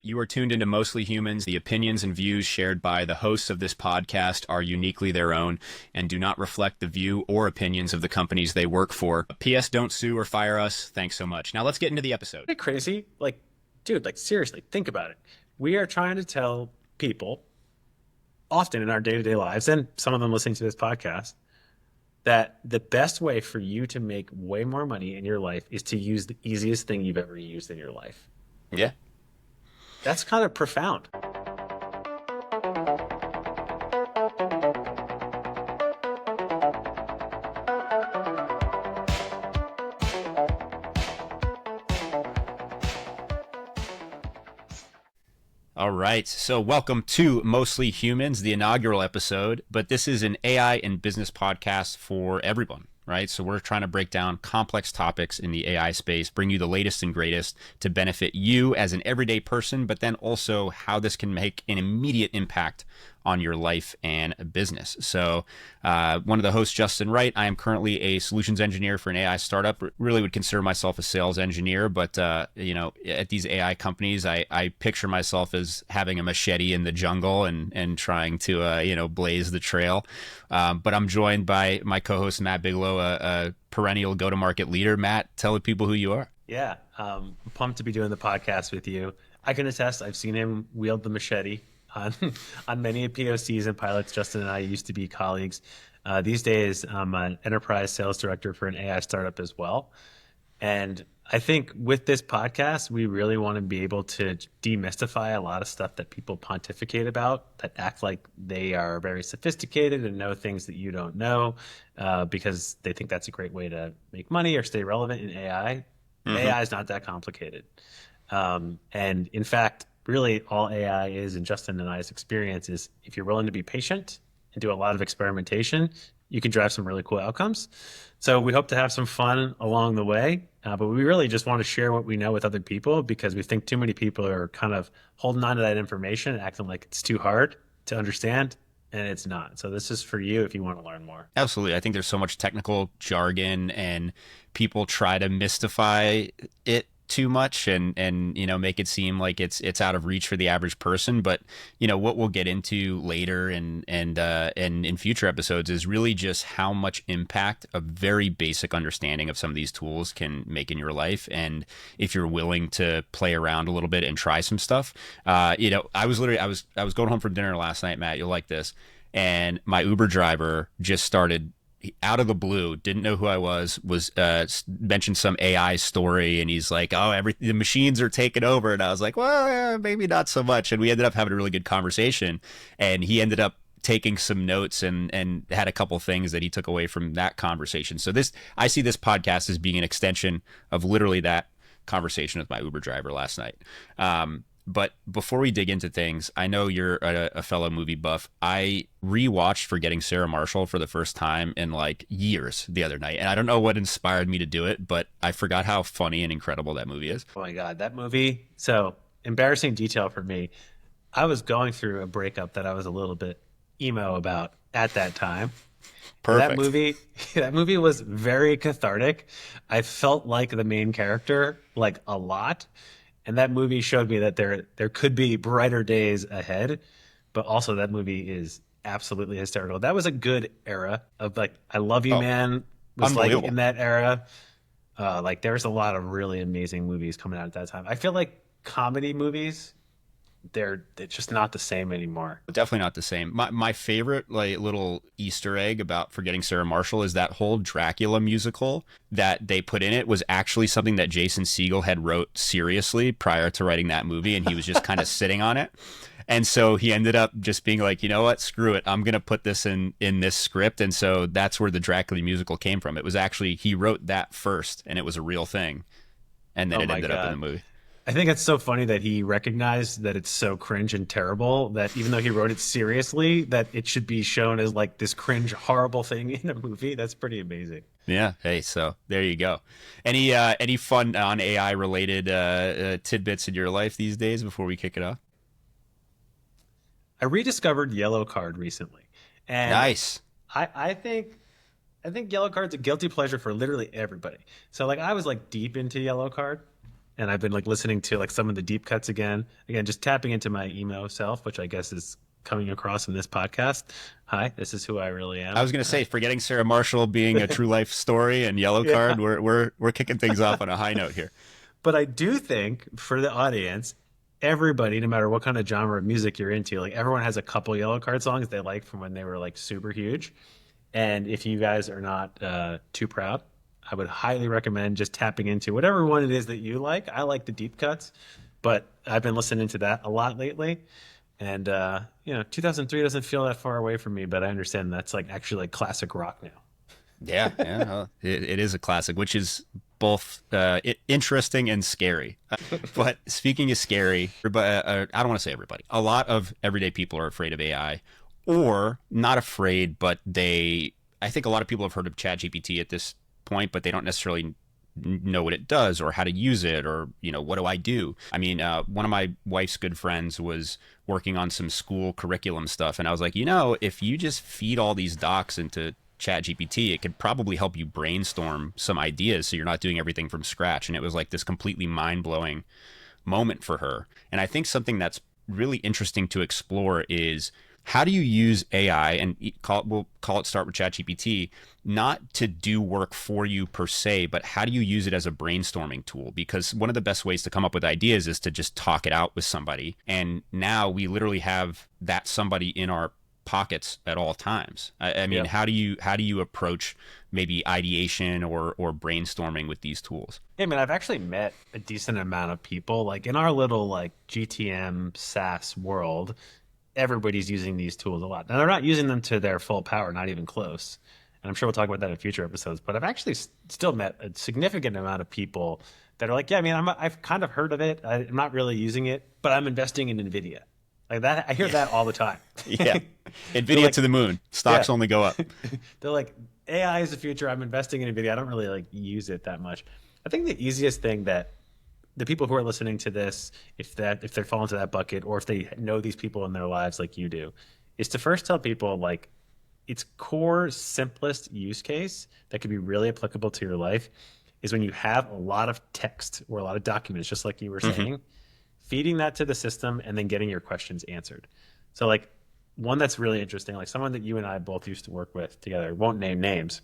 You are tuned into Mostly Humans. The opinions and views shared by the hosts of this podcast are uniquely their own and do not reflect the view or opinions of the companies they work for. P.S. Don't sue or fire us. Thanks so much. Now let's get into the episode. Isn't it crazy? Like, dude, like seriously, think about it. We are trying to tell people often in our day-to-day lives, and some of them listening to this podcast, that the best way for you to make way more money in your life is to use the easiest thing you've ever used in your life. Yeah. That's kind of profound. All right. So welcome to Mostly Humans, the inaugural episode. But this is an AI and business podcast for everyone, right? So we're trying to break down complex topics in the AI space, bring you the latest and greatest to benefit you as an everyday person, but then also how this can make an immediate impact on your life and business. So one of the hosts, Justin Wright, I am currently a solutions engineer for an AI startup. Really would consider myself a sales engineer, but at these AI companies, I picture myself as having a machete in the jungle and trying to blaze the trail. But I'm joined by my co-host Matt Bigelow, a perennial go-to-market leader. Matt, tell the people who you are. Yeah, I'm pumped to be doing the podcast with you. I can attest, I've seen him wield the machete on many POCs and pilots. Justin and I used to be colleagues. These days, I'm an enterprise sales director for an AI startup as well. And I think with this podcast, we really want to be able to demystify a lot of stuff that people pontificate about, that act like they are very sophisticated and know things that you don't know, because they think that's a great way to make money or stay relevant in AI. Mm-hmm. AI is not that complicated. And in fact, really all AI is, in Justin and I's experience, is if you're willing to be patient and do a lot of experimentation, you can drive some really cool outcomes. So we hope to have some fun along the way, but we really just want to share what we know with other people, because we think too many people are kind of holding on to that information and acting like it's too hard to understand, and it's not. So this is for you if you want to learn more. Absolutely. I think there's so much technical jargon and people try to mystify it too much and make it seem like it's out of reach for the average person. But what we'll get into later and in future episodes is really just how much impact a very basic understanding of some of these tools can make in your life. And if you're willing to play around a little bit and try some stuff, I was going home from dinner last night, Matt, you'll like this. And my Uber driver just started out of the blue, didn't know who I was mentioned some AI story, and he's like, "Oh, the machines are taking over," and I was like, "Well, maybe not so much." And we ended up having a really good conversation, and he ended up taking some notes and had a couple things that he took away from that conversation. So I see this podcast as being an extension of literally that conversation with my Uber driver last night. But before we dig into things, I know you're a fellow movie buff. I rewatched Forgetting Sarah Marshall for the first time in like years the other night. And I don't know what inspired me to do it, but I forgot how funny and incredible that movie is. Oh my God, that movie. So embarrassing detail for me. I was going through a breakup that I was a little bit emo about at that time. Perfect. That movie was very cathartic. I felt like the main character, like a lot. And that movie showed me that there could be brighter days ahead, but also that movie is absolutely hysterical. That was a good era of like, I Love You, Man was like in that era. Like there's a lot of really amazing movies coming out at that time. I feel like comedy movies, they're just not the same anymore. Definitely not the same. My favorite like little Easter egg about Forgetting Sarah Marshall is that whole Dracula musical that they put in it was actually something that Jason Segel had wrote seriously prior to writing that movie, and he was just kind of sitting on it. And so he ended up just being like, you know what, screw it, I'm gonna put this in this script. And so that's where the Dracula musical came from. It was actually, he wrote that first, and it was a real thing, and then it ended up in the movie. I think it's so funny that he recognized that it's so cringe and terrible that even though he wrote it seriously, that it should be shown as like this cringe, horrible thing in a movie. That's pretty amazing. Yeah. Hey, so there you go. Any fun on AI related tidbits in your life these days before we kick it off? I rediscovered Yellow Card recently. And nice. I think Yellow Card's a guilty pleasure for literally everybody. So like I was like deep into Yellow Card. and I've been like listening to like some of the deep cuts again. Again, just tapping into my emo self, which I guess is coming across in this podcast. Hi, this is who I really I am. was going to say, forgetting Sarah Marshall being a true life story and Yellow Yeah. Card, we're kicking things off on a high note here. But I do think for the audience, everybody, no matter what kind of genre of music you're into, like everyone has a couple Yellow Card songs they like from when they were like super huge. And if you guys are not too proud, I would highly recommend just tapping into whatever one it is that you like. I like the deep cuts, but I've been listening to that a lot lately. And 2003 doesn't feel that far away from me, but I understand that's like actually like classic rock now. Yeah, yeah, well, it is a classic, which is both interesting and scary. But speaking of scary, I don't want to say everybody. A lot of everyday people are afraid of AI, or not afraid, but I think a lot of people have heard of ChatGPT at this point, but they don't necessarily know what it does or how to use it, or what do I do. I mean, one of my wife's good friends was working on some school curriculum stuff, and I was like, if you just feed all these docs into ChatGPT, it could probably help you brainstorm some ideas so you're not doing everything from scratch. And it was like this completely mind-blowing moment for her. And I think something that's really interesting to explore is, how do you use AI, and we'll call it, start with ChatGPT, not to do work for you per se, but how do you use it as a brainstorming tool? Because one of the best ways to come up with ideas is to just talk it out with somebody. And now we literally have that somebody in our pockets at all times. I mean, Yeah. how do you approach maybe ideation or brainstorming with these tools? I mean, I've actually met a decent amount of people like in our little like GTM SaaS world. Everybody's using these tools a lot. Now they're not using them to their full power, not even close. And I'm sure we'll talk about that in future episodes. But I've actually still met a significant amount of people that are like, yeah, I mean, I've kind of heard of it. I'm not really using it, but I'm investing in NVIDIA. Like that, I hear that all the time. Yeah. They're NVIDIA like, to the moon. Stocks yeah. only go up. They're like, AI is the future. I'm investing in NVIDIA. I don't really like use it that much. I think the easiest thing that the people who are listening to this, if they fall into that bucket, or if they know these people in their lives like you do, is to first tell people like its core simplest use case that could be really applicable to your life is when you have a lot of text or a lot of documents, just like you were saying, feeding that to the system and then getting your questions answered. So like one that's really interesting, like someone that you and I both used to work with together, won't name names,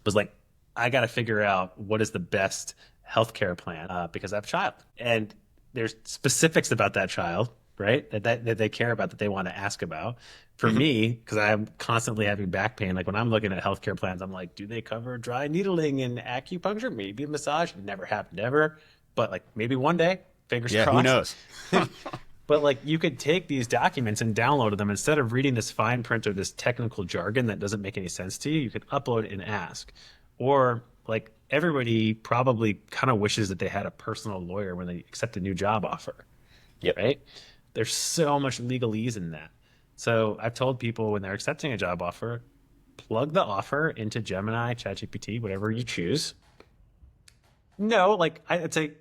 was like, I got to figure out what is the best healthcare plan because I have a child, and there's specifics about that child, right? That they care about, that they want to ask about. For me, because I'm constantly having back pain, like when I'm looking at healthcare plans, I'm like, do they cover dry needling and acupuncture? Maybe a massage. It never happened ever, but like maybe one day. Fingers Yeah, crossed. who knows? But like you could take these documents and download them instead of reading this fine print or this technical jargon that doesn't make any sense to you. You could upload and ask, or like everybody probably kind of wishes that they had a personal lawyer when they accept a new job offer. Yep. Right? There's so much legalese in that. So I've told people when they're accepting a job offer, plug the offer into Gemini, ChatGPT, whatever you choose. No, like I'd say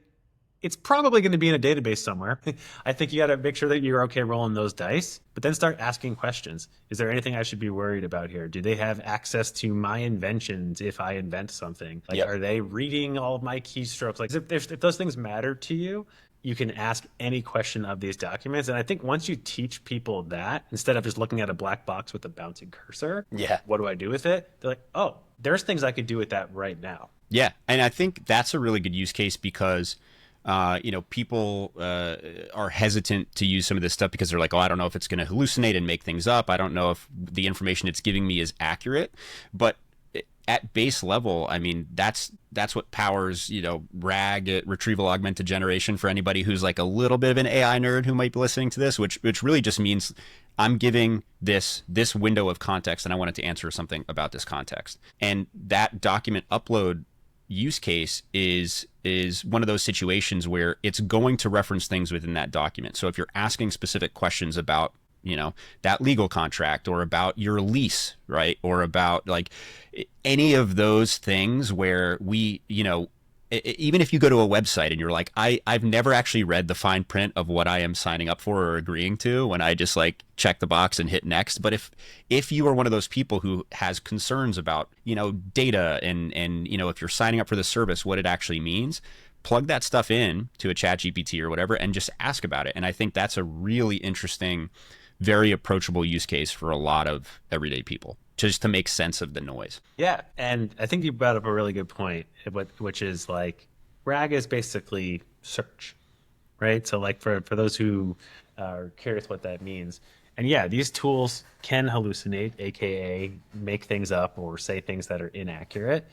it's probably going to be in a database somewhere. I think you got to make sure that you're okay rolling those dice, but then start asking questions. Is there anything I should be worried about here? Do they have access to my inventions if I invent something? Like, Yep. Are they reading all of my keystrokes? Like, if those things matter to you, you can ask any question of these documents. And I think once you teach people that, instead of just looking at a black box with a bouncing cursor, Yeah. what do I do with it? They're like, oh, there's things I could do with that right now. Yeah, and I think that's a really good use case because, people are hesitant to use some of this stuff because they're like, oh, I don't know if it's going to hallucinate and make things up. I don't know if the information it's giving me is accurate. But at base level, I mean, that's what powers, RAG, retrieval augmented generation, for anybody who's like a little bit of an AI nerd who might be listening to this, which really just means I'm giving this window of context and I want it to answer something about this context. And that document upload use case is one of those situations where it's going to reference things within that document. So if you're asking specific questions about, that legal contract, or about your lease, right? Or about like any of those things where even if you go to a website and you're like, I've never actually read the fine print of what I am signing up for or agreeing to when I just like check the box and hit next. But if you are one of those people who has concerns about, data and if you're signing up for the service, what it actually means, plug that stuff in to a chat GPT or whatever and just ask about it. And I think that's a really interesting, very approachable use case for a lot of everyday people, just to make sense of the noise. Yeah, and I think you brought up a really good point, which is like RAG is basically search, right? So like for those who are curious what that means, and yeah, these tools can hallucinate, aka make things up or say things that are inaccurate.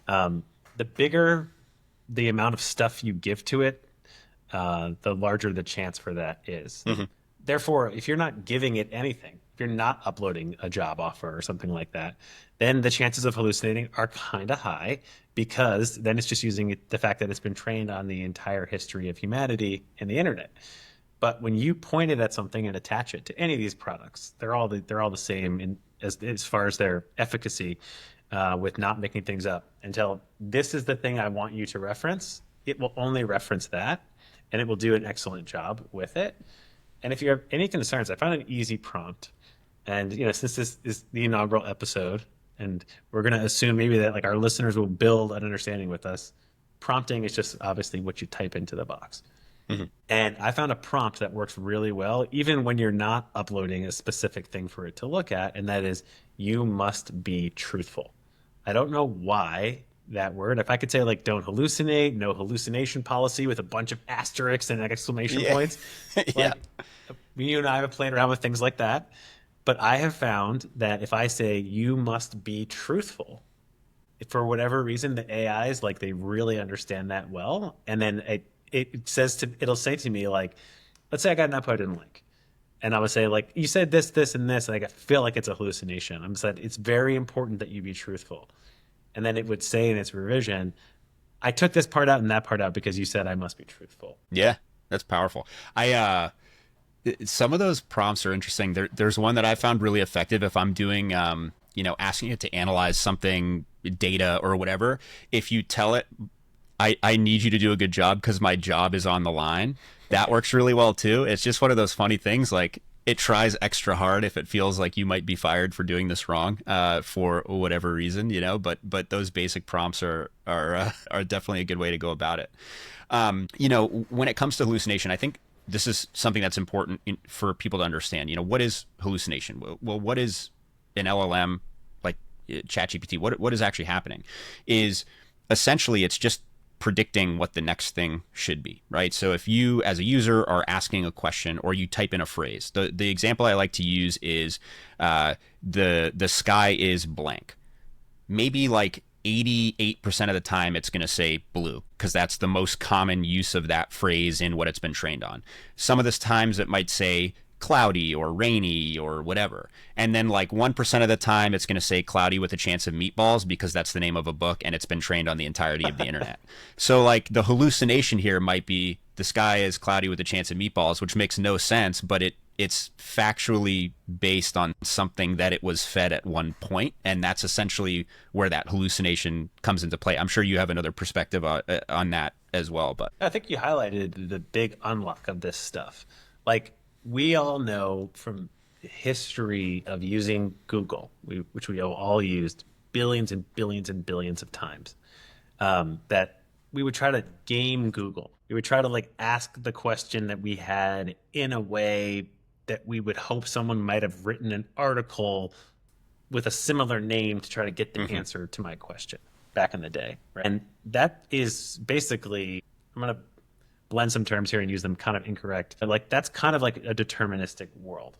The bigger the amount of stuff you give to it, the larger the chance for that is. Mm-hmm. Therefore, if you're not giving it anything, if you're not uploading a job offer or something like that, then the chances of hallucinating are kind of high, because then it's just using the fact that it's been trained on the entire history of humanity and the internet. But when you point it at something and attach it to any of these products, they're all the same as far as their efficacy, with not making things up. Until this is the thing I want you to reference, it will only reference that, and it will do an excellent job with it. And if you have any concerns, I found an easy prompt. And since this is the inaugural episode, and we're going to assume maybe that like our listeners will build an understanding with us, prompting is just obviously what you type into the box. Mm-hmm. And I found a prompt that works really well, even when you're not uploading a specific thing for it to look at, and that is, you must be truthful. I don't know why that word. If I could say like, don't hallucinate, no hallucination policy with a bunch of asterisks and exclamation points. Yeah. You and I have played around with things like that. But I have found that if I say you must be truthful, for whatever reason, the AIs, like, they really understand that well. And then it'll say to me, like, let's say I got an upload I didn't like. And I would say, like, you said this, this, and this. And I feel like it's a hallucination. I'm said it's very important that you be truthful. And then it would say in its revision, I took this part out and that part out because you said I must be truthful. Yeah, that's powerful. Some of those prompts are interesting. There's one that I found really effective if I'm doing, asking it to analyze something, data or whatever. If you tell it, I need you to do a good job because my job is on the line, that works really well too. It's just one of those funny things, like, it tries extra hard if it feels like you might be fired for doing this wrong, for whatever reason, but those basic prompts are definitely a good way to go about it. When it comes to hallucination, I think this is something that's important for people to understand. What is hallucination? Well, what is an LLM, like ChatGPT? What is actually happening is essentially it's just predicting what the next thing should be, right? So if you as a user are asking a question or you type in a phrase, the example I like to use is the sky is blank. Maybe like 88% of the time it's going to say blue because that's the most common use of that phrase in what it's been trained on. Some of the times it might say cloudy or rainy or whatever. And then like 1% of the time it's going to say cloudy with a chance of meatballs because that's the name of a book and it's been trained on the entirety of the internet. So like the hallucination here might be the sky is cloudy with a chance of meatballs, which makes no sense, but it's factually based on something that it was fed at one point, and that's essentially where that hallucination comes into play. I'm sure you have another perspective on that as well, but I think you highlighted the big unlock of this stuff. Like, we all know from history of using Google, which we have all used billions and billions and billions of times, that we would try to game Google. We would try to like ask the question that we had in a way that we would hope someone might have written an article with a similar name to try to get the answer to my question back in the day. Right? And that is basically, I'm going to blend some terms here and use them kind of incorrect. But like, that's kind of like a deterministic world,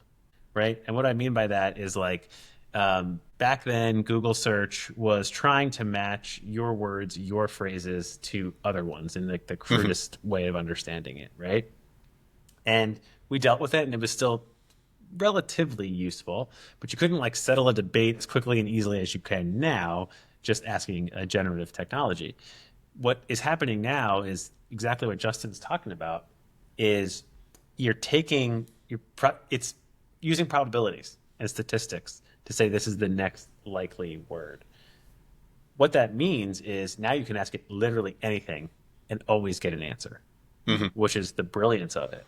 right? And what I mean by that is like, back then, Google search was trying to match your words, your phrases to other ones in like the crudest way of understanding it, right? And we dealt with it, and it was still relatively useful, but you couldn't like settle a debate as quickly and easily as you can now, just asking a generative technology. What is happening now is exactly what Justin's talking about, is it's using probabilities and statistics to say this is the next likely word. What that means is now you can ask it literally anything and always get an answer, which is the brilliance of it.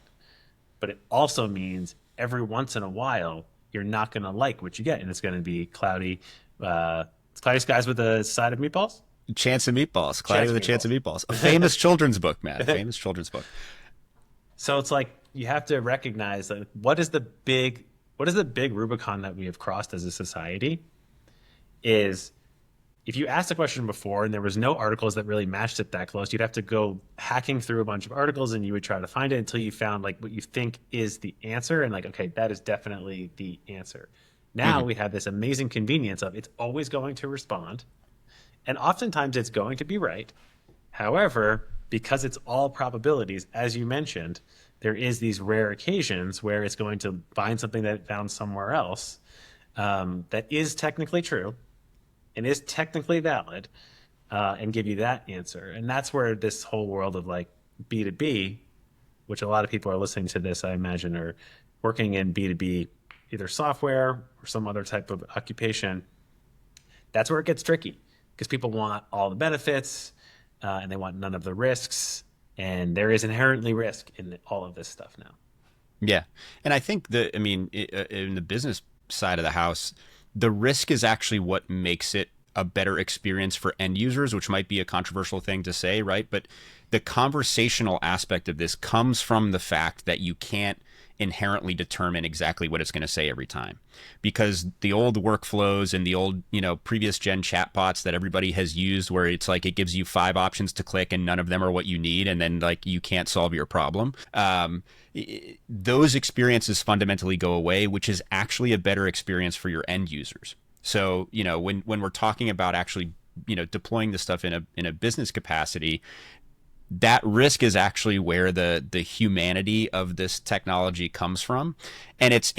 But it also means every once in a while, you're not going to like what you get. And it's going to be cloudy skies with a side of meatballs. Chance of Meatballs, Cloudy Chance with of a Chance of Meatballs. Meatballs, a famous children's book, man, a famous children's book. So it's like you have to recognize that what is the big Rubicon that we have crossed as a society is if you asked a question before and there was no articles that really matched it that close, you'd have to go hacking through a bunch of articles and you would try to find it until you found like what you think is the answer and like, okay, that is definitely the answer. Now we have this amazing convenience of it's always going to respond and oftentimes it's going to be right. However, because it's all probabilities, as you mentioned, there is these rare occasions where it's going to find something that it found somewhere else that is technically true and is technically valid and give you that answer. And that's where this whole world of like B2B, which a lot of people are listening to this, I imagine, are working in B2B, either software or some other type of occupation. That's where it gets tricky because people want all the benefits and they want none of the risks. And there is inherently risk in all of this stuff now. Yeah. And I think that, I mean, in the business side of the house, the risk is actually what makes it a better experience for end users, which might be a controversial thing to say, right? But the conversational aspect of this comes from the fact that you can't inherently determine exactly what it's going to say every time, because the old workflows and the old, previous gen chatbots that everybody has used, where it's like it gives you 5 options to click and none of them are what you need, and then like you can't solve your problem. Those experiences fundamentally go away, which is actually a better experience for your end users. So, when we're talking about actually, deploying this stuff in a business capacity, that risk is actually where the humanity of this technology comes from. And it's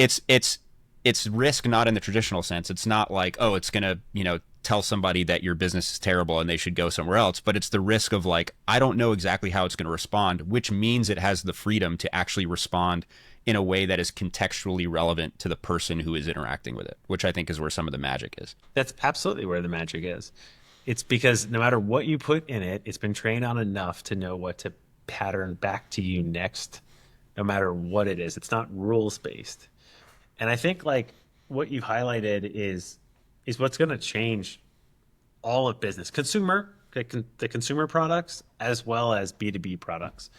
risk not in the traditional sense. It's not like, oh, it's going to, tell somebody that your business is terrible and they should go somewhere else. But it's the risk of like, I don't know exactly how it's going to respond, which means it has the freedom to actually respond in a way that is contextually relevant to the person who is interacting with it, which I think is where some of the magic is. That's absolutely where the magic is. It's because no matter what you put in it, it's been trained on enough to know what to pattern back to you next, no matter what it is. It's not rules based. And I think like what you highlighted is what's going to change all of business, the consumer products as well as B2B products.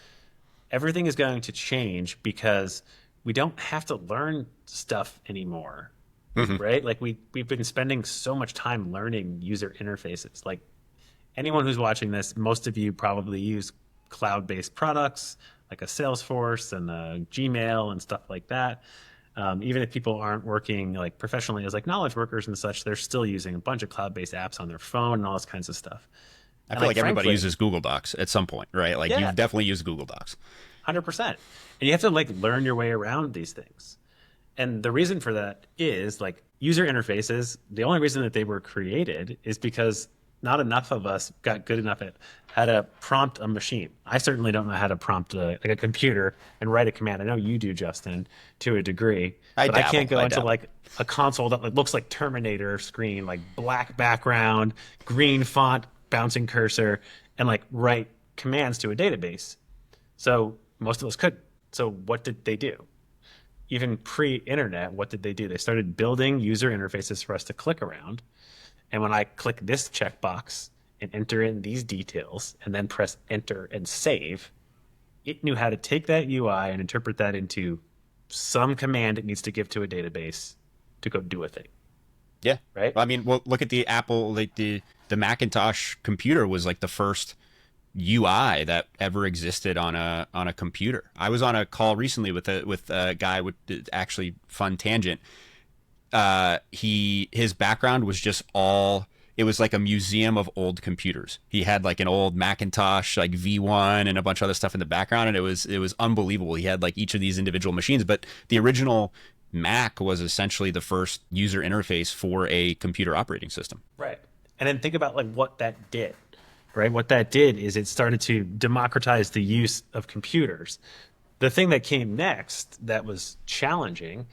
Everything is going to change because we don't have to learn stuff anymore. Right? Like we've been spending so much time learning user interfaces. Like anyone who's watching this, most of you probably use cloud-based products like a Salesforce and a Gmail and stuff like that. Even if people aren't working like professionally as like knowledge workers and such, they're still using a bunch of cloud-based apps on their phone and all this kinds of stuff. I feel like everybody uses Google Docs at some point, right? Like you've definitely used Google Docs. 100%. And you have to like learn your way around these things. And the reason for that is like user interfaces, the only reason that they were created is because not enough of us got good enough at how to prompt a machine. I certainly don't know how to prompt a computer and write a command. I know you do, Justin, to a degree. But I can't go into like a console that looks like Terminator screen, like black background, green font, bouncing cursor, and like write commands to a database. So most of us couldn't. So what did they do? Even pre-internet, what did they do? They started building user interfaces for us to click around. And when I click this checkbox and enter in these details and then press enter and save, it knew how to take that UI and interpret that into some command it needs to give to a database to go do a thing. Yeah. Right? I mean, well, look at the Apple, like the Macintosh computer was like the first UI that ever existed on a computer. I was on a call recently with a guy with actually fun tangent. His background was just it was like a museum of old computers. He had like an old Macintosh like V1 and a bunch of other stuff in the background, and it was unbelievable. He had like each of these individual machines, but the original Mac was essentially the first user interface for a computer operating system. Right. And then think about like what that did. Right. What that did is it started to democratize the use of computers. The thing that came next that was challenging,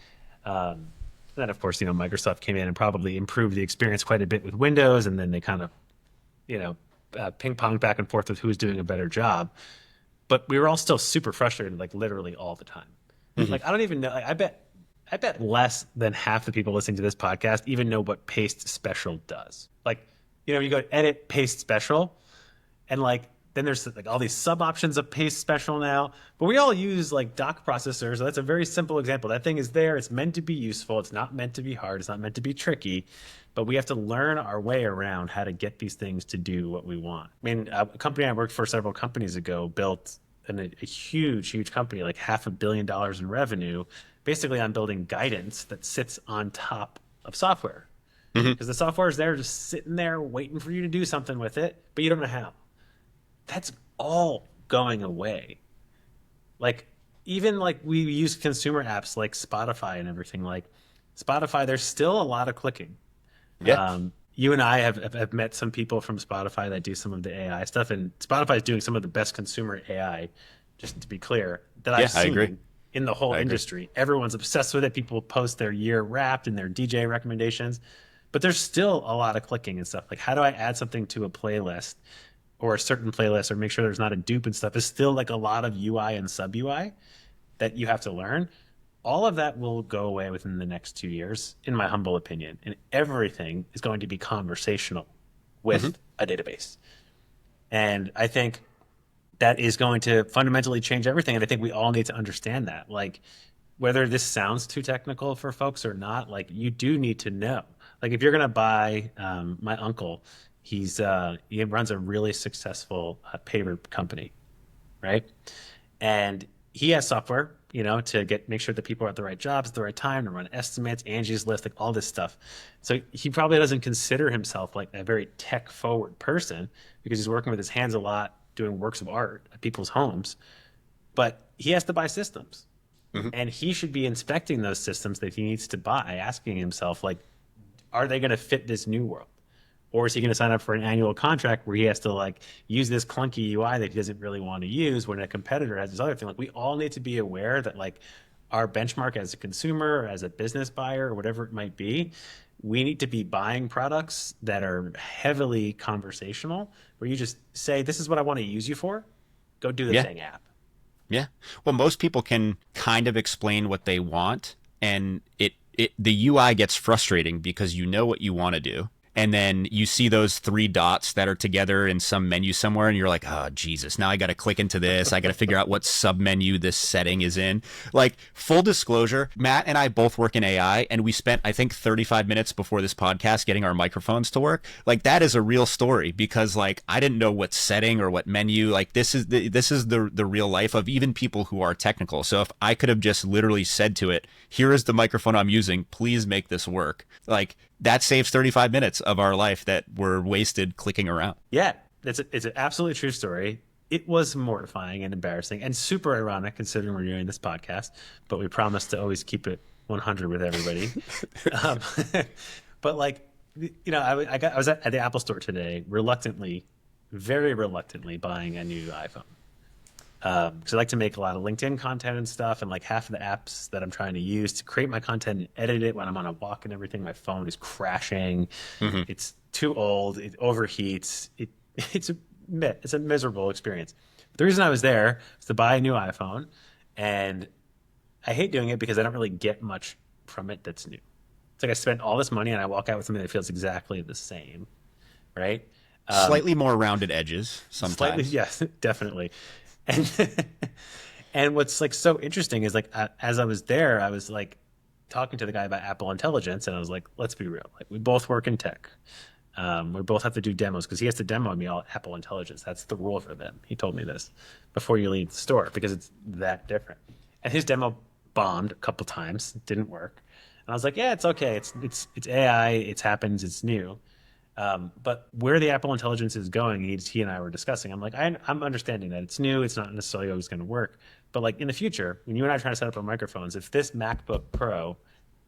then of course, Microsoft came in and probably improved the experience quite a bit with Windows, and then they kind of, ping ponged back and forth with who was doing a better job. But we were all still super frustrated, like literally all the time. Like I don't even know. I bet less than half the people listening to this podcast even know what paste special does. Like you go edit, paste special, and like then there's like all these sub options of paste special now. But we all use like doc processors. So that's a very simple example. That thing is there. It's meant to be useful. It's not meant to be hard. It's not meant to be tricky. But we have to learn our way around how to get these things to do what we want. I mean, a company I worked for several companies ago built a huge, huge company, like $500 million in revenue, basically on building guidance that sits on top of software. Because the software is there just sitting there waiting for you to do something with it, but you don't know how. That's all going away. Like, even like we use consumer apps like Spotify and everything. Like Spotify, there's still a lot of clicking. Yeah. You and I have met some people from Spotify that do some of the AI stuff, and Spotify is doing some of the best consumer AI, just to be clear, that I've I agree. seen in the whole I agree. industry. Everyone's obsessed with it. People post their year wrapped and their DJ recommendations, but there's still a lot of clicking and stuff. Like, how do I add something to a playlist or a certain playlist or make sure there's not a dupe and stuff? Is still like a lot of UI and sub UI that you have to learn. All of that will go away within the next 2 years, in my humble opinion. And everything is going to be conversational with a database. And I think that is going to fundamentally change everything. And I think we all need to understand that. Like, whether this sounds too technical for folks or not, like, you do need to know. Like, if you're going to buy, my uncle, he runs a really successful paper company, right? And he has software, to make sure that people are at the right jobs at the right time, to run estimates, Angie's List, like all this stuff. So he probably doesn't consider himself like a very tech forward person because he's working with his hands a lot, doing works of art at people's homes. But he has to buy systems, and he should be inspecting those systems that he needs to buy, asking himself, like, are they going to fit this new world? Or is he going to sign up for an annual contract where he has to like use this clunky UI that he doesn't really want to use when a competitor has this other thing? Like, we all need to be aware that like our benchmark as a consumer, or as a business buyer, or whatever it might be, we need to be buying products that are heavily conversational, where you just say, this is what I want to use you for. Go do the Yeah. thing app. Yeah. Well, most people can kind of explain what they want, and the UI gets frustrating because you know what you want to do. And then you see those three dots that are together in some menu somewhere, and you're like, oh, Jesus, now I got to click into this. I got to figure out what sub menu this setting is in. Like, full disclosure, Matt and I both work in AI, and we spent, I think, 35 minutes before this podcast getting our microphones to work. Like, that is a real story because, like, I didn't know what setting or what menu. Like, this is the real life of even people who are technical. So if I could have just literally said to it, here is the microphone I'm using, please make this work. Like, that saves 35 minutes of our life that were wasted clicking around. Yeah, it's an absolutely true story. It was mortifying and embarrassing and super ironic considering we're doing this podcast, but we promise to always keep it 100 with everybody. um, but like, I was at the Apple store today, very reluctantly buying a new iPhone. Because I like to make a lot of LinkedIn content and stuff, and like half of the apps that I'm trying to use to create my content and edit it when I'm on a walk and everything, my phone is crashing. It's too old. It overheats. It's a miserable experience. But the reason I was there was to buy a new iPhone, and I hate doing it because I don't really get much from it that's new. It's like I spent all this money and I walk out with something that feels exactly the same, right? Slightly more rounded edges sometimes. Slightly, yes, definitely. And and what's like so interesting is like as I was there, I was like talking to the guy about Apple Intelligence, and I was like, let's be real. Like, we both work in tech. We both have to do demos because he has to demo me all Apple Intelligence. That's the rule for them. He told me this before you leave the store because it's that different. And his demo bombed a couple times, didn't work. And I was like, yeah, it's okay. It's AI. It happens. It's new. But where the Apple Intelligence is going, he and I were discussing. I'm like, I'm understanding that it's new. It's not necessarily always going to work. But like in the future, when you and I are trying to set up our microphones, if this MacBook Pro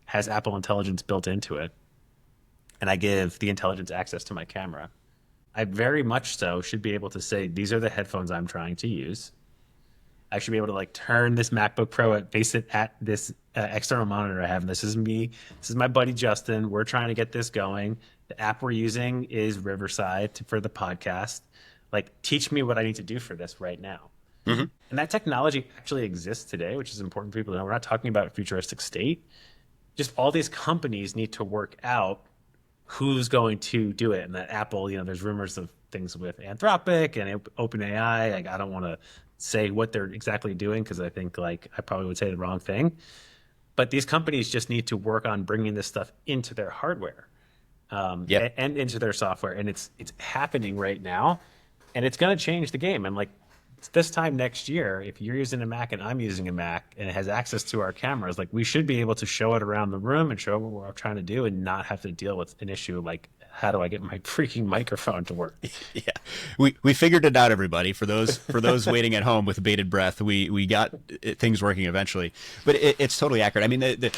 has Apple Intelligence built into it, and I give the intelligence access to my camera, I very much so should be able to say, these are the headphones I'm trying to use. I should be able to like turn this MacBook Pro face it at this external monitor I have. And this is me. This is my buddy Justin. We're trying to get this going. The app we're using is Riverside for the podcast. Like, teach me what I need to do for this right now. And that technology actually exists today, which is important for people to know. We're not talking about a futuristic state. Just all these companies need to work out who's going to do it. And that Apple, there's rumors of things with Anthropic and OpenAI. Like, I don't want to say what they're exactly doing because I think like I probably would say the wrong thing. But these companies just need to work on bringing this stuff into their hardware, Yep. and into their software, and it's happening right now, and it's going to change the game. And like this time next year, if you're using a Mac and I'm using a Mac and it has access to our cameras, like we should be able to show it around the room and show what we're trying to do and not have to deal with an issue like how do I get my freaking microphone to work? Yeah, we figured it out, everybody. For those waiting at home with bated breath, we got things working eventually. But it's totally accurate. I mean,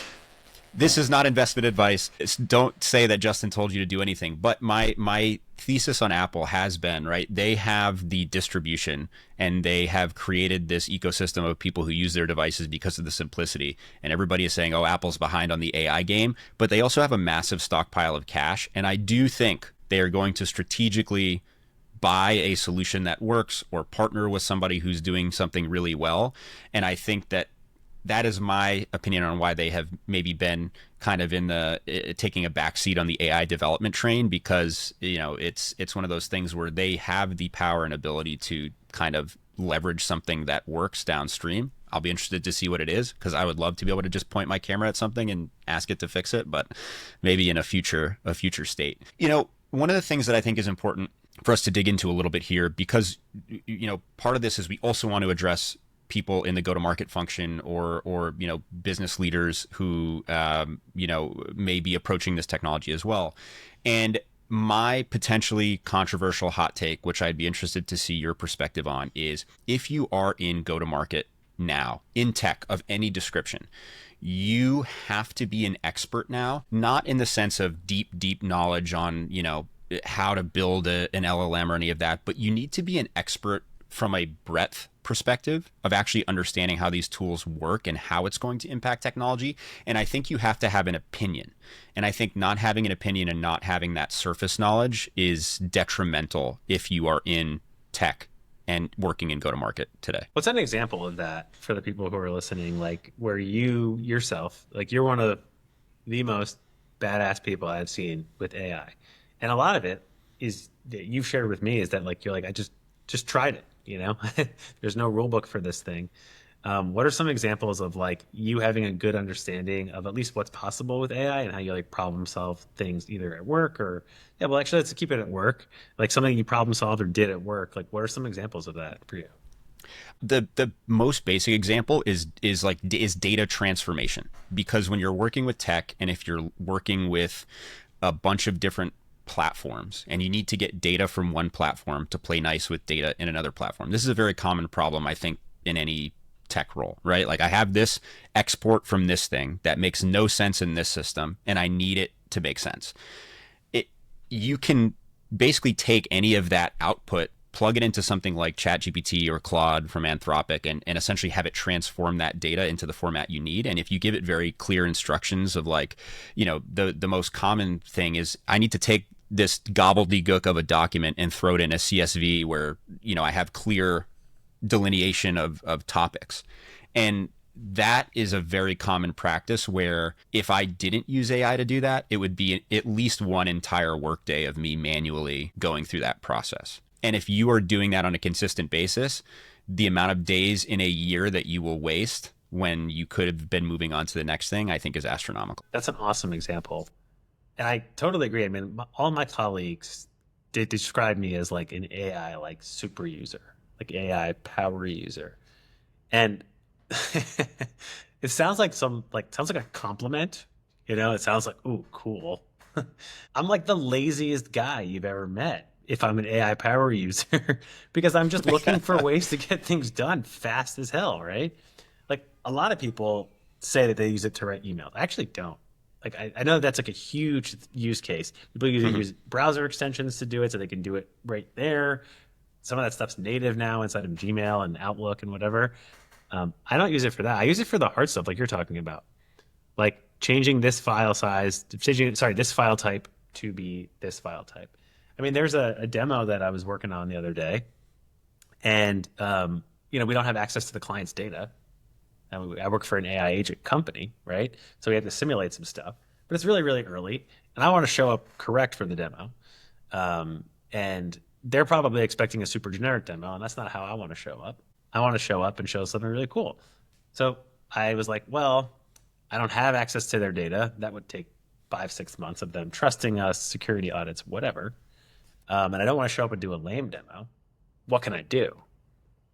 this is not investment advice. Don't say that Justin told you to do anything. But my thesis on Apple has been, right, they have the distribution and they have created this ecosystem of people who use their devices because of the simplicity. And everybody is saying, oh, Apple's behind on the AI game. But they also have a massive stockpile of cash. And I do think they are going to strategically buy a solution that works or partner with somebody who's doing something really well. And I think that is my opinion on why they have maybe been kind of in the taking a backseat on the AI development train, because it's one of those things where they have the power and ability to kind of leverage something that works downstream. I'll be interested to see what it is, because I would love to be able to just point my camera at something and ask it to fix it, but maybe in a future state. One of the things that I think is important for us to dig into a little bit here, because part of this is we also want to address people in the go-to-market function or business leaders who may be approaching this technology as well. And my potentially controversial hot take, which I'd be interested to see your perspective on, is if you are in go-to-market now in tech of any description, you have to be an expert now, not in the sense of deep knowledge on how to build an LLM or any of that, but you need to be an expert from a breadth perspective of actually understanding how these tools work and how it's going to impact technology. And I think you have to have an opinion. And I think not having an opinion and not having that surface knowledge is detrimental if you are in tech and working in go-to-market today. What's an example of that for the people who are listening, like where you yourself, like you're one of the most badass people I've seen with AI. And a lot of it is that you've shared with me is that like, you're like, I just tried it. There's no rule book for this thing. What are some examples of like you having a good understanding of at least what's possible with AI and how you like problem solve things either at work or, yeah, well, actually, let's keep it at work. Like something you problem solved or did at work. Like, what are some examples of that for you? The most basic example is data transformation, because when you're working with tech and if you're working with a bunch of different platforms and you need to get data from one platform to play nice with data in another platform. This is a very common problem, I think, in any tech role, right? Like I have this export from this thing that makes no sense in this system and I need it to make sense. You can basically take any of that output, plug it into something like ChatGPT or Claude from Anthropic, and essentially have it transform that data into the format you need. And if you give it very clear instructions of like, the most common thing is I need to take this gobbledygook of a document and throw it in a CSV where, I have clear delineation of topics. And that is a very common practice where if I didn't use AI to do that, it would be at least one entire workday of me manually going through that process. And if you are doing that on a consistent basis, the amount of days in a year that you will waste when you could have been moving on to the next thing, I think is astronomical. That's an awesome example. And I totally agree. I mean, all my colleagues did describe me as like an AI, like super user, like AI power user. And it sounds like sounds like a compliment, it sounds like, ooh, cool. I'm like the laziest guy you've ever met if I'm an AI power user because I'm just looking for ways to get things done fast as hell, right? Like a lot of people say that they use it to write emails. I actually don't. Like I know that's like a huge use case. People use browser extensions to do it so they can do it right there. Some of that stuff's native now inside of Gmail and Outlook and whatever. I don't use it for that. I use it for the hard stuff like you're talking about. Like changing this file size, this file type to be this file type. I mean, there's a demo that I was working on the other day, and we don't have access to the client's data. I work for an AI agent company, right? So we had to simulate some stuff. but it's really, really early. And I want to show up correct for the demo. And they're probably expecting a super generic demo, and that's not how I want to show up. I want to show up and show something really cool. So I was like, well, I don't have access to their data. That would take 5, 6 months of them trusting us, security audits, whatever. And I don't want to show up and do a lame demo. What can I do?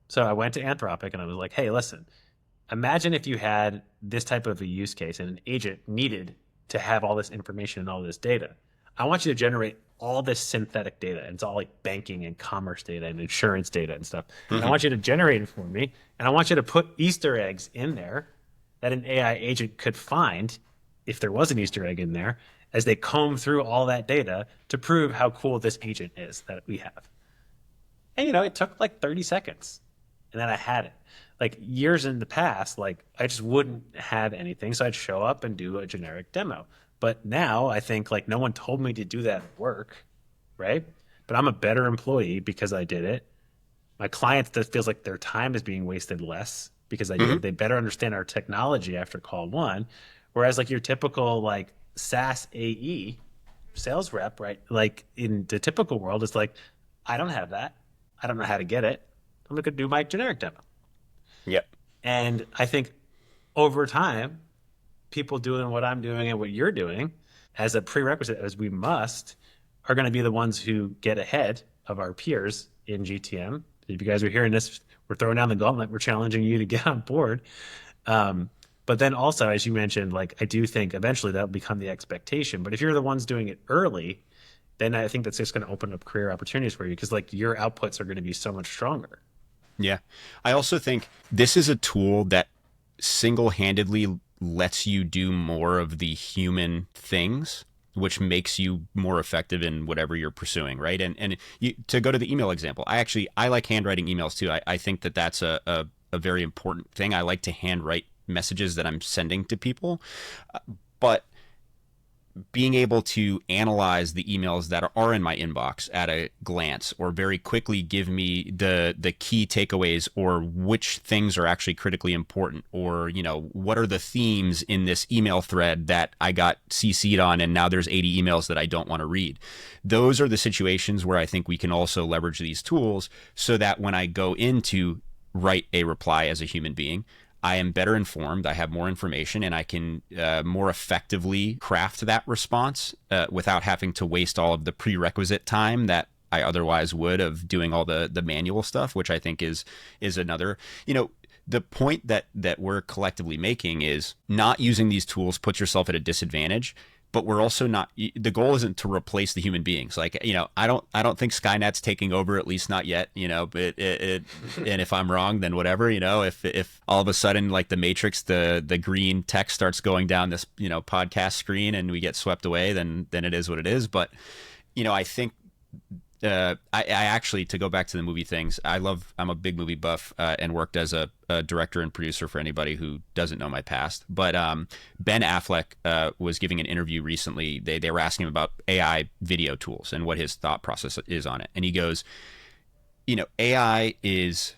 So I went to Anthropic and I was like, hey, listen, imagine if you had this type of a use case and an agent needed to have all this information and all this data. I want you to generate all this synthetic data. And it's all like banking and commerce data and insurance data and stuff. And I want you to generate it for me. And I want you to put Easter eggs in there that an AI agent could find if there was an Easter egg in there as they comb through all that data to prove how cool this agent is that we have. And, it took like 30 seconds and then I had it. Like years in the past, like I just wouldn't have anything. So I'd show up and do a generic demo. But now I think like no one told me to do that at work, right? But I'm a better employee because I did it. My clients, that feels like their time is being wasted less because I did it. They better understand our technology after call one. Whereas like your typical like SaaS AE sales rep, right? Like in the typical world, it's like, I don't have that. I don't know how to get it. I'm going to do my generic demo. Yep. And I think over time, people doing what I'm doing and what you're doing as a prerequisite, as we must, are going to be the ones who get ahead of our peers in GTM. If you guys are hearing this, we're throwing down the gauntlet. We're challenging you to get on board. But then also, as you mentioned, like I do think eventually that'll become the expectation. But if you're the ones doing it early, then I think that's just going to open up career opportunities for you because like your outputs are going to be so much stronger. Yeah. I also think this is a tool that single-handedly lets you do more of the human things, which makes you more effective in whatever you're pursuing, right? And to go to the email example, I like handwriting emails too. I think that that's a very important thing. I like to handwrite messages that I'm sending to people, but being able to analyze the emails that are in my inbox at a glance or very quickly give me the key takeaways or which things are actually critically important or, what are the themes in this email thread that I got CC'd on and now there's 80 emails that I don't want to read. Those are the situations where I think we can also leverage these tools so that when I go in to write a reply as a human being, I am better informed, I have more information, and I can more effectively craft that response without having to waste all of the prerequisite time that I otherwise would of doing all the manual stuff, which I think is another, the point that we're collectively making is not using these tools puts yourself at a disadvantage. But we're also not, the goal isn't to replace the human beings. Like, I don't think Skynet's taking over, at least not yet, but and if I'm wrong, then whatever, if all of a sudden, like the Matrix, the green text starts going down this, podcast screen and we get swept away, then it is what it is. But, I think, I actually, to go back to the movie things, I'm a big movie buff and worked as a director and producer for anybody who doesn't know my past. But Ben Affleck was giving an interview recently. They were asking him about AI video tools and what his thought process is on it. And he goes, AI is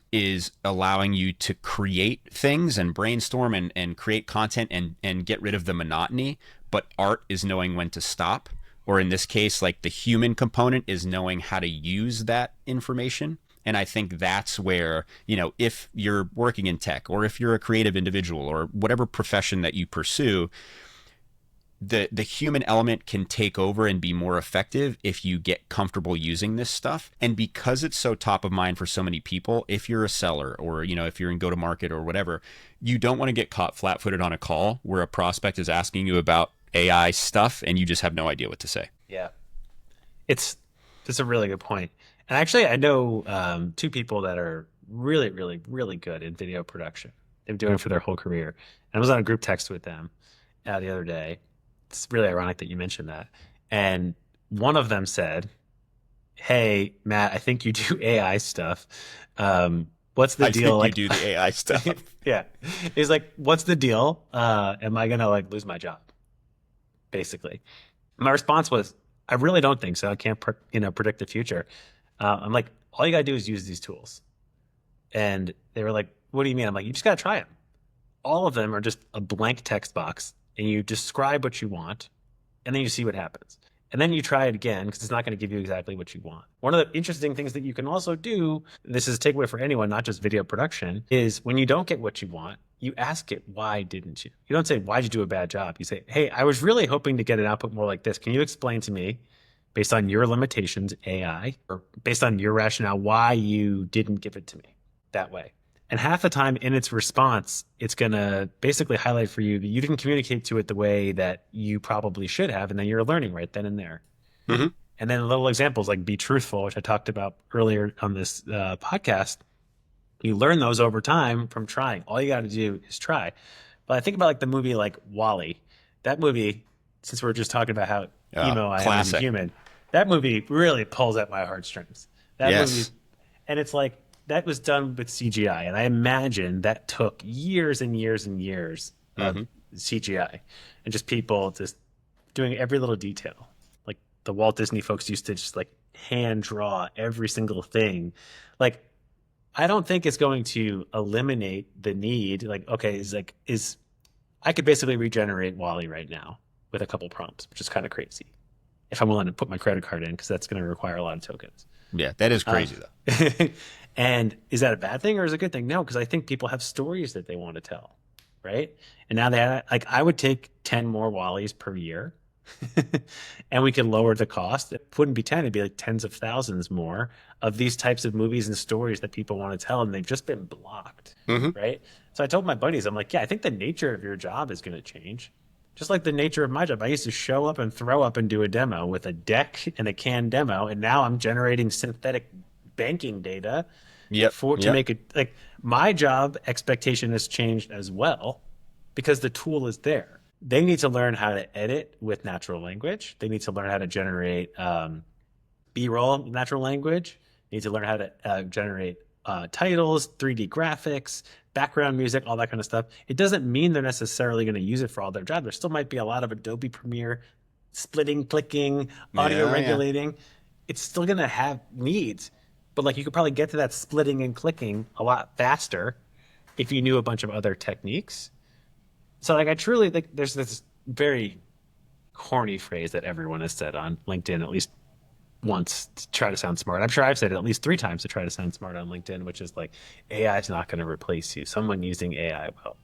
allowing you to create things and brainstorm and create content and get rid of the monotony. But art is knowing when to stop. Or in this case, like the human component is knowing how to use that information. And I think that's where, if you're working in tech or if you're a creative individual or whatever profession that you pursue, the human element can take over and be more effective if you get comfortable using this stuff. And because it's so top of mind for so many people, if you're a seller or, if you're in go-to-market or whatever, you don't want to get caught flat-footed on a call where a prospect is asking you about AI stuff and you just have no idea what to say. Yeah. It's a really good point. And actually, I know two people that are really, really, really good in video production. They've been doing it for their whole career. And I was on a group text with them the other day. It's really ironic that you mentioned that. And one of them said, hey, Matt, I think you do AI stuff. What's the deal? Think you do the AI stuff. Yeah. He's like, what's the deal? Am I going to lose my job? Basically. My response was, I really don't think so. I can't, predict the future. I'm like, all you got to do is use these tools. And they were like, what do you mean? I'm like, you just got to try them. All of them are just a blank text box and you describe what you want and then you see what happens. And then you try it again because it's not going to give you exactly what you want. One of the interesting things that you can also do, this is a takeaway for anyone, not just video production, is when you don't get what you want, you ask it, why didn't you? You don't say, why'd you do a bad job? You say, hey, I was really hoping to get an output more like this. Can you explain to me, based on your limitations, AI, or based on your rationale, why you didn't give it to me that way? And half the time in its response, it's going to basically highlight for you that you didn't communicate to it the way that you probably should have. And then you're learning right then and there. Mm-hmm. And then little examples like be truthful, which I talked about earlier on this podcast. You learn those over time from trying. All you got to do is try. But I think about like the movie like Wall-E. That movie, since we're just talking about how emo I am as a human, that movie really pulls at my heartstrings. That movie, and it's like, that was done with CGI, and I imagine that took years and years and years of CGI, and just people just doing every little detail. Like the Walt Disney folks used to just like hand draw every single thing. Like, I don't think it's going to eliminate the need. Like, okay, I could basically regenerate Wall-E right now with a couple prompts, which is kind of crazy. If I'm willing to put my credit card in, because that's going to require a lot of tokens. Yeah, that is crazy though. And is that a bad thing or is it a good thing? No, because I think people have stories that they want to tell, right? And now I would take 10 more Wall-Es per year, and we could lower the cost. It wouldn't be 10; it'd be like tens of thousands more of these types of movies and stories that people want to tell, and they've just been blocked, right? So I told my buddies, I'm like, yeah, I think the nature of your job is going to change. Just like the nature of my job. I used to show up and throw up and do a demo with a deck and a canned demo, and now I'm generating synthetic banking data to make it like my job expectation has changed as well because the tool is there. They need to learn how to edit with natural language. They need to learn how to generate B-roll natural language. They need to learn how to generate titles, 3D graphics, background music, all that kind of stuff. It doesn't mean they're necessarily going to use it for all their job. There still might be a lot of Adobe Premiere, splitting, clicking, audio regulating. It's still going to have needs. But like you could probably get to that splitting and clicking a lot faster if you knew a bunch of other techniques. So like I truly think there's this very corny phrase that everyone has said on LinkedIn at least once to try to sound smart. I'm sure I've said it at least 3 times to try to sound smart on LinkedIn, which is like AI is not going to replace you. Someone using AI will.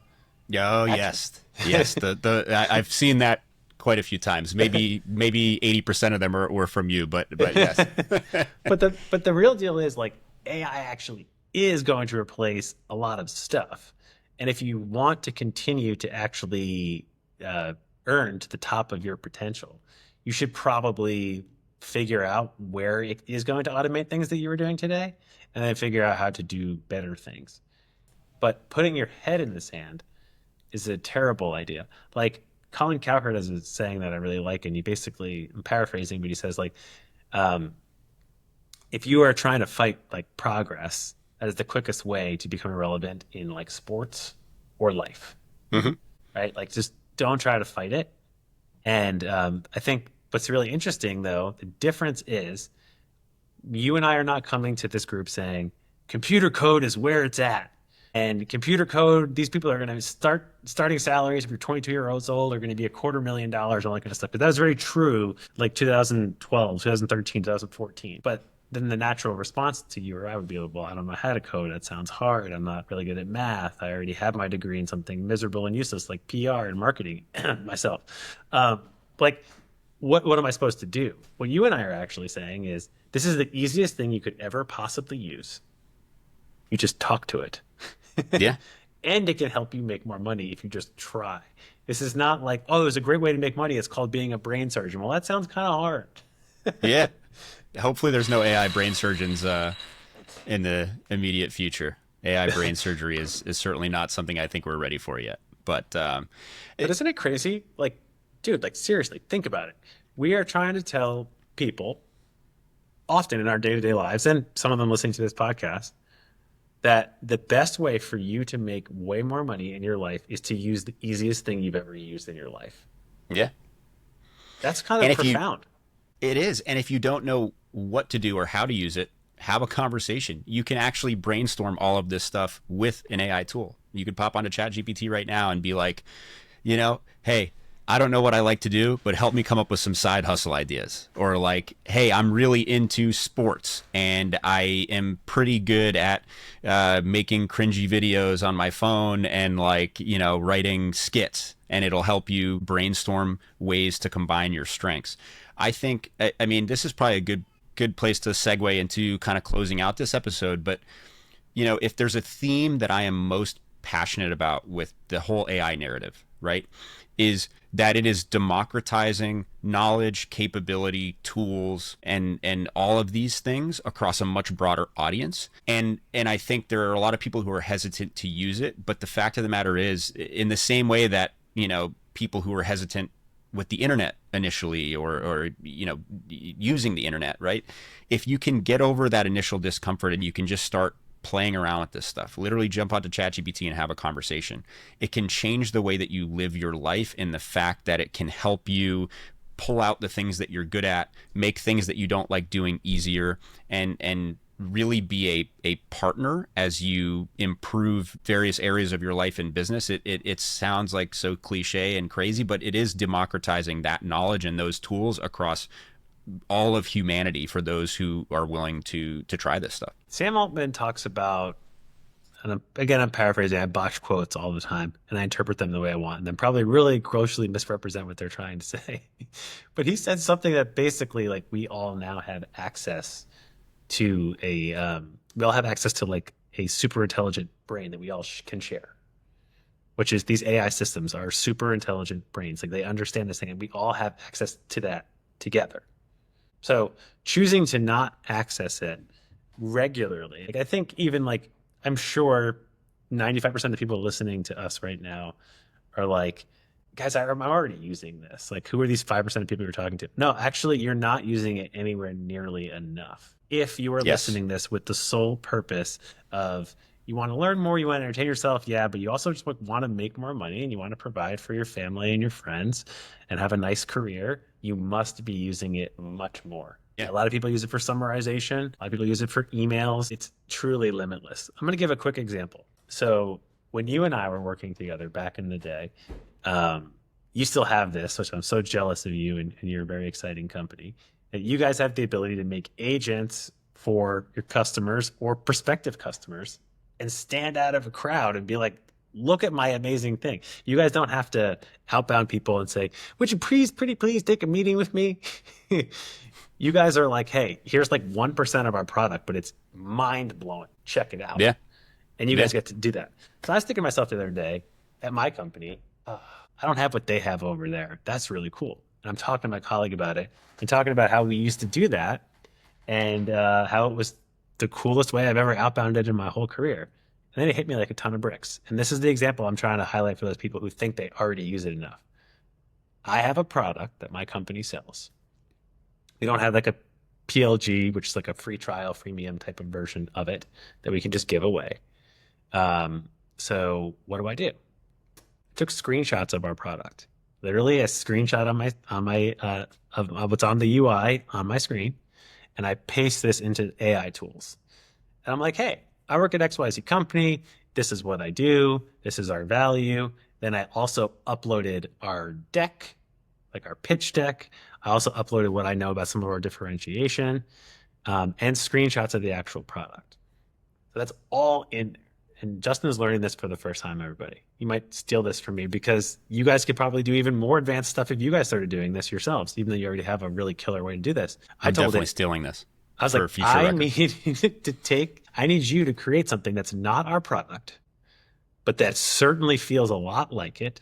Oh, yes. I've seen that quite a few times. Maybe 80% of them were from you, but yes. but the real deal is like AI actually is going to replace a lot of stuff. And if you want to continue to actually earn to the top of your potential, you should probably figure out where it is going to automate things that you were doing today, and then figure out how to do better things. But putting your head in the sand is a terrible idea. Like Colin Cowherd has a saying that I really like, and he basically, I'm paraphrasing, but he says like, if you are trying to fight like progress, that is the quickest way to become irrelevant in like sports or life, right? Like just don't try to fight it. And I think what's really interesting though, the difference is you and I are not coming to this group saying computer code is where it's at. And computer code, these people are going to starting salaries if you're 22 years old are going to be $250,000, all that kind of stuff. But that was very true like 2012, 2013, 2014. But then the natural response to you or I would be, well, I don't know how to code. That sounds hard. I'm not really good at math. I already have my degree in something miserable and useless like PR and marketing myself. Like, what am I supposed to do? What you and I are actually saying is this is the easiest thing you could ever possibly use. You just talk to it. Yeah. And it can help you make more money if you just try. This is not like, oh, there's a great way to make money. It's called being a brain surgeon. Well, that sounds kind of hard. Yeah. Hopefully there's no AI brain surgeons in the immediate future. AI brain surgery is certainly not something I think we're ready for yet. But isn't it crazy? Like, dude, like seriously, think about it. We are trying to tell people often in our day-to-day lives, and some of them listening to this podcast, that the best way for you to make way more money in your life is to use the easiest thing you've ever used in your life. Yeah. That's kind of profound. It is. And if you don't know what to do or how to use it, have a conversation. You can actually brainstorm all of this stuff with an AI tool. You could pop onto ChatGPT right now and be like, hey, I don't know what I like to do, but help me come up with some side hustle ideas. Or like, hey, I'm really into sports and I am pretty good at making cringy videos on my phone and like, writing skits, and it'll help you brainstorm ways to combine your strengths. I think, I mean, this is probably a good place to segue into kind of closing out this episode, but if there's a theme that I am most passionate about with the whole AI narrative, right, is that it is democratizing knowledge, capability, tools, and all of these things across a much broader audience. And I think there are a lot of people who are hesitant to use it, but the fact of the matter is, in the same way that, people who are hesitant with the internet initially, or using the internet, right? If you can get over that initial discomfort and you can just start playing around with this stuff, literally jump onto ChatGPT and have a conversation, it can change the way that you live your life, in the fact that it can help you pull out the things that you're good at, make things that you don't like doing easier, and really be a partner as you improve various areas of your life and business. It sounds like so cliche and crazy, but it is democratizing that knowledge and those tools across all of humanity for those who are willing to try this stuff. Sam Altman talks about, and again, I'm paraphrasing, I botch quotes all the time and I interpret them the way I want and then probably really grossly misrepresent what they're trying to say. But he said something that basically, like, we all now have access to we all have access to like a super intelligent brain that we all can share, which is these AI systems are super intelligent brains. Like, they understand this thing and we all have access to that together. So choosing to not access it regularly, like, I think even like, I'm sure 95% of the people listening to us right now are like, guys, I'm already using this. Like, who are these 5% of people you're talking to? No, actually, you're not using it anywhere nearly enough. If you are listening this with the sole purpose of, you want to learn more, you want to entertain yourself, yeah, but you also just want to make more money and you want to provide for your family and your friends and have a nice career, you must be using it much more. Yeah. A lot of people use it for summarization. A lot of people use it for emails. It's truly limitless. I'm going to give a quick example. So when you and I were working together back in the day, you still have this, which I'm so jealous of you and your very exciting company. And you guys have the ability to make agents for your customers or prospective customers and stand out of a crowd and be like, look at my amazing thing. You guys don't have to outbound people and say, would you pretty please take a meeting with me? You guys are like, hey, here's like 1% of our product, but it's mind blowing. Check it out. Yeah. And you guys get to do that. So I was thinking to myself the other day, at my company, I don't have what they have over there. That's really cool. And I'm talking to my colleague about it and talking about how we used to do that and how it was the coolest way I've ever outbounded in my whole career. And then it hit me like a ton of bricks. And this is the example I'm trying to highlight for those people who think they already use it enough. I have a product that my company sells. We don't have like a PLG, which is like a free trial, freemium type of version of it that we can just give away. So what do? I took screenshots of our product, literally a screenshot of what's on the UI on my screen, and I paste this into AI tools. And I'm like, hey, I work at XYZ company. This is what I do. This is our value. Then I also uploaded our deck, like our pitch deck. I also uploaded what I know about some of our differentiation, and screenshots of the actual product. So that's all in there. And Justin is learning this for the first time, everybody. You might steal this from me because you guys could probably do even more advanced stuff if you guys started doing this yourselves, even though you already have a really killer way to do this. I'm definitely stealing this. I was like, I need you to create something that's not our product, but that certainly feels a lot like it.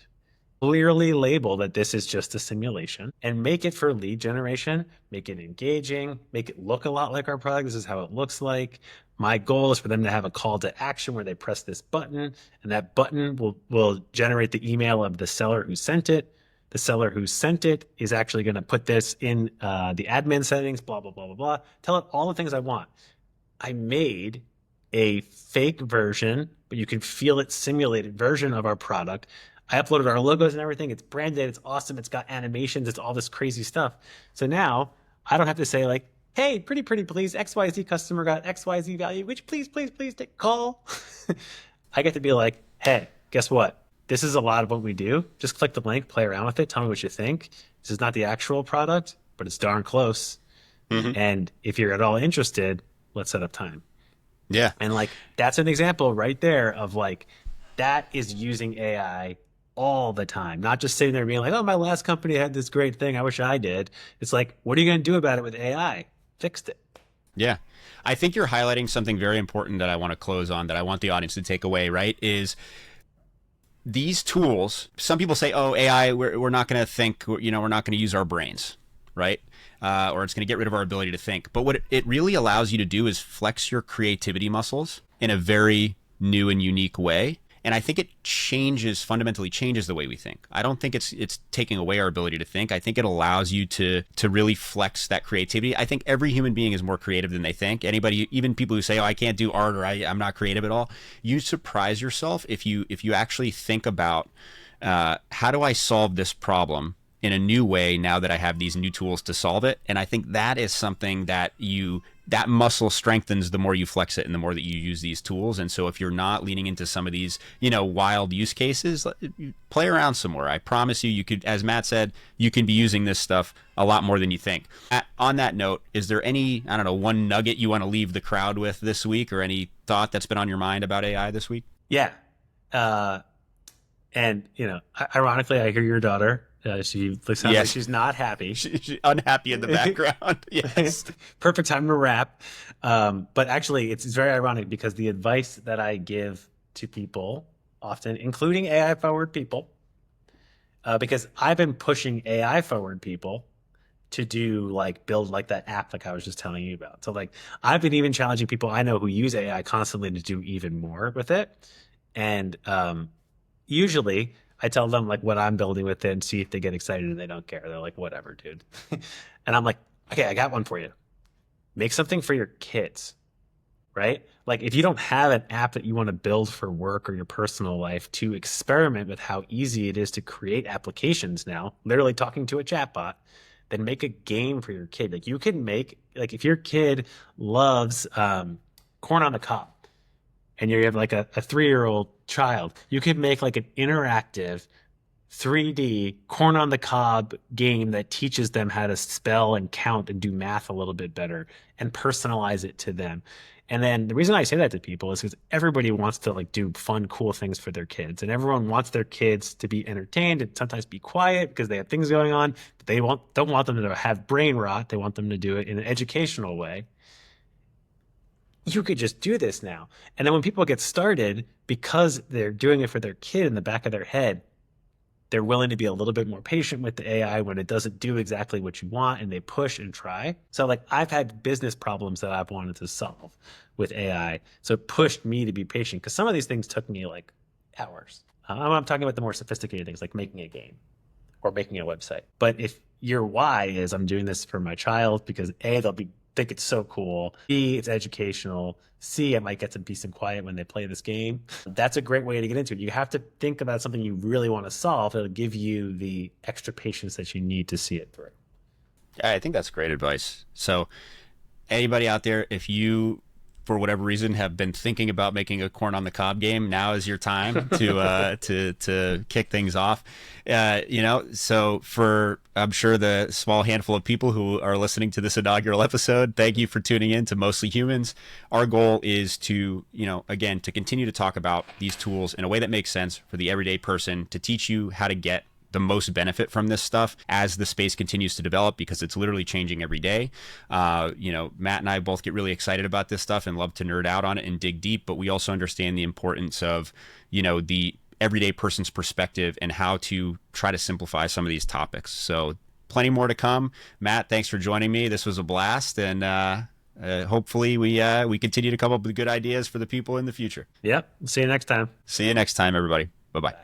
Clearly label that this is just a simulation and make it for lead generation, make it engaging, make it look a lot like our product. This is how it looks like. My goal is for them to have a call to action where they press this button and that button will generate the email of the seller who sent it. The seller who sent it is actually going to put this in the admin settings, blah, blah, blah, blah, blah. Tell it all the things I want. I made a fake version, but you can feel it simulated version of our product. I uploaded our logos and everything. It's branded. It's awesome. It's got animations. It's all this crazy stuff. So now I don't have to say like, hey, pretty please, XYZ customer got XYZ value, which please take call. I get to be like, hey, guess what? this is a lot of what we do. Just click the link, play around with it, tell me what you think. This is not the actual product, but it's darn close. Hmm. And if you're at all interested, let's set up time. Yeah. And like that's an example right there of like that is using AI all the time, not just sitting there being like, oh, my last company had this great thing. I wish I did. It's like, what are you going to do about it with AI? Fixed it. Yeah. I think you're highlighting something very important that I want to close on, that I want the audience to take away, right? Is these tools, some people say, oh, AI, we're not going to think, we're not going to use our brains, right? Or it's going to get rid of our ability to think. But what it really allows you to do is flex your creativity muscles in a very new and unique way. And I think it fundamentally changes the way we think. I don't think it's taking away our ability to think. I think it allows you to really flex that creativity. I think every human being is more creative than they think. Anybody, even people who say, oh, I can't do art, or I'm not creative at all, you surprise yourself if you actually think about how do I solve this problem in a new way now that I have these new tools to solve it. And I think that is something that that muscle strengthens the more you flex it and the more that you use these tools. And so if you're not leaning into some of these, wild use cases, play around some more. I promise you could, as Matt said, you can be using this stuff a lot more than you think. On that note, is there any, I don't know, one nugget you want to leave the crowd with this week, or any thought that's been on your mind about AI this week? Yeah. And, ironically, I hear your daughter. She sounds like she's not happy. She's unhappy in the background. Yes. Perfect time to wrap. But actually, it's very ironic because the advice that I give to people often, including AI forward people, because I've been pushing AI forward people to build like that app like I was just telling you about. So like I've been even challenging people I know who use AI constantly to do even more with it. And usually I tell them like what I'm building with it and see if they get excited, and they don't care. They're like, whatever, dude. And I'm like, okay, I got one for you. Make something for your kids, right? Like if you don't have an app that you want to build for work or your personal life, to experiment with how easy it is to create applications now, literally talking to a chatbot, then make a game for your kid. Like you can make, like if your kid loves corn on the cob, and you have like a 3-year-old child, you could make like an interactive 3D corn on the cob game that teaches them how to spell and count and do math a little bit better and personalize it to them. And then the reason I say that to people is because everybody wants to like do fun, cool things for their kids, and everyone wants their kids to be entertained and sometimes be quiet because they have things going on. But they don't want them to have brain rot. They want them to do it in an educational way. You could just do this now. And then when people get started, because they're doing it for their kid in the back of their head, they're willing to be a little bit more patient with the AI when it doesn't do exactly what you want, and they push and try. So like I've had business problems that I've wanted to solve with AI. So it pushed me to be patient, because some of these things took me like hours. I'm talking about the more sophisticated things like making a game or making a website. But if your why is I'm doing this for my child because A, they'll think it's so cool, B, it's educational, C, I might get some peace and quiet when they play this game, that's a great way to get into it. You have to think about something you really want to solve. It'll give you the extra patience that you need to see it through. I think that's great advice. So anybody out there, if you, for whatever reason, have been thinking about making a corn on the cob game, now is your time to kick things off. So for, I'm sure, the small handful of people who are listening to this inaugural episode, thank you for tuning in to Mostly Humans. Our goal is to, again, to continue to talk about these tools in a way that makes sense for the everyday person, to teach you how to get the most benefit from this stuff as the space continues to develop, because it's literally changing every day. Matt and I both get really excited about this stuff and love to nerd out on it and dig deep, but we also understand the importance of, the everyday person's perspective and how to try to simplify some of these topics. So plenty more to come. Matt, thanks for joining me. This was a blast, and hopefully we continue to come up with good ideas for the people in the future. Yep. See you next time. See you next time, everybody. Bye-bye.